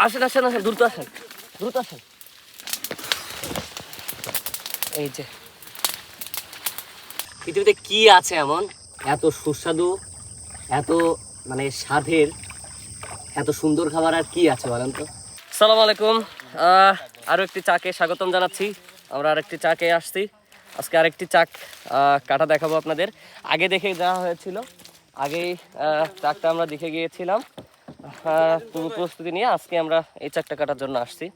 আসেন আসেন আসেন, দ্রুত আসেন, দ্রুত আসেন। এই যে পৃথিবীতে কি আছে এমন এত সুস্বাদু, এত মানে স্বাদের, এত সুন্দর খাবার আর কি আছে বলেন তো? আসসালামু আলাইকুম, আরও একটি চাকে স্বাগতম জানাচ্ছি। আমরা আরেকটি চাকে আসছি। আজকে আরেকটি চাক কাটা দেখাবো আপনাদের। আগে দেখে দেওয়া হয়েছিল, আগেই চাকটা আমরা দেখে গিয়েছিলাম পূর্ব প্রস্তুতি নিয়ে। আজকে আমরা এই চাকটা কাটার জন্য আসছি।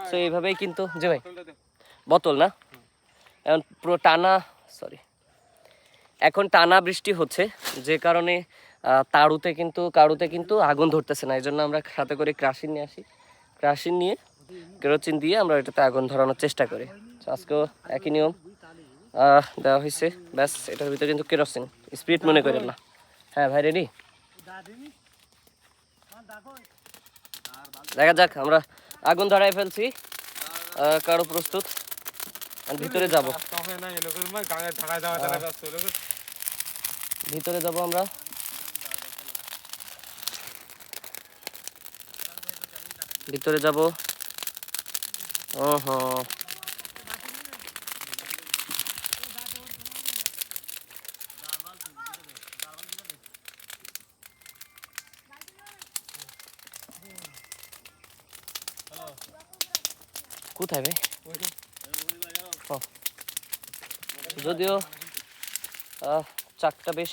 তো এইভাবেই কিন্তু, যে ভাই বোতল না, এখন পুরো টানা, সরি, এখন টানা বৃষ্টি হচ্ছে, যে কারণে কারুতে কিন্তু আগুন ধরতেছে না। এই জন্য আমরা সাথে করে ক্রাশিন নিয়ে আসি। ক্রাশিন নিয়ে কেরোচিন দিয়ে আমরা এটাতে আগুন ধরানোর চেষ্টা করি। আজকেও একই নিয়ম দেওয়া হয়েছে। ব্যাস, এটার ভিতরে কিন্তু কেরোসিন, স্পিড মনে করেন না। হ্যাঁ ভাই, রেডি? দেখা যাক, আমরা আগুন ধরাই ফেলছি। কারো প্রস্তুত? ভিতরে যাব, ভিতরে যাব আমরা। ভিতরে যাব। ওহো, কোথায় ভাই? যদিও চাকটা বেশ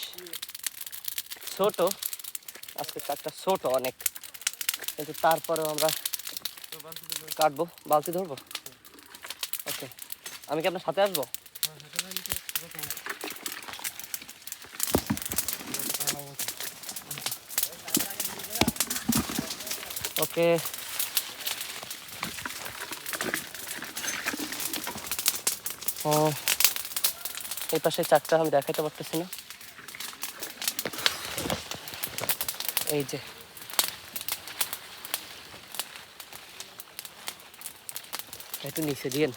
ছোট, আজকে চাকটা ছোট অনেক, কিন্তু তারপরেও আমরা কাটবো। বালতি ধরবো? ওকে, আমি কি আপনার সাথে আসবো? ওকে, ও এই পাশে চাকটা আমি দেখাইতে পারতেছি না। এই যে একটু নিচে দিয়েন।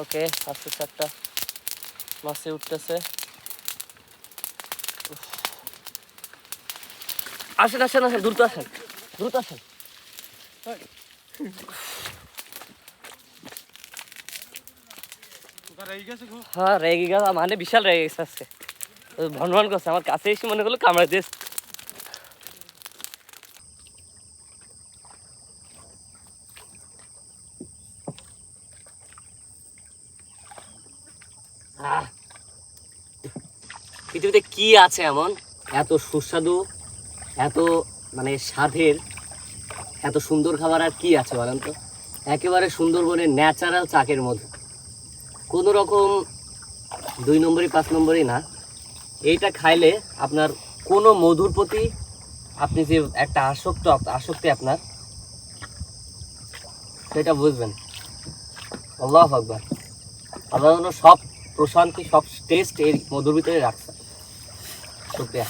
ওকে, আস্তে চাকটা মাছে উঠতেছে। আসেন আসেন আসেন, দ্রুত আসেন, দ্রুত আসেন। হ্যাঁ, রেগে গেছে, মানে বিশাল রেগে গেছে আজকে। ভনভন করছে, আমার কাছে এসে মনে করলো কামড়ে দিয়েছে। পৃথিবীতে কি আছে এমন এত সুস্বাদু, এত মানে স্বাদের, এত সুন্দর খাবার আর কি আছে বলেন তো? একেবারে সুন্দরবনের ন্যাচারাল চাকের মধ্যে কোনো রকম 2 নম্বরই 5 নম্বরই না। এইটা খাইলে আপনার কোনো মধুর প্রতি আপনি যে একটা আসক্তি আপনার, সেটা বুঝবেন। আল্লাহু আকবার। আল্লাহ সব প্রশান্তি, সব টেস্ট এই মধুর ভিতরে রাখছে। শুকরিয়া।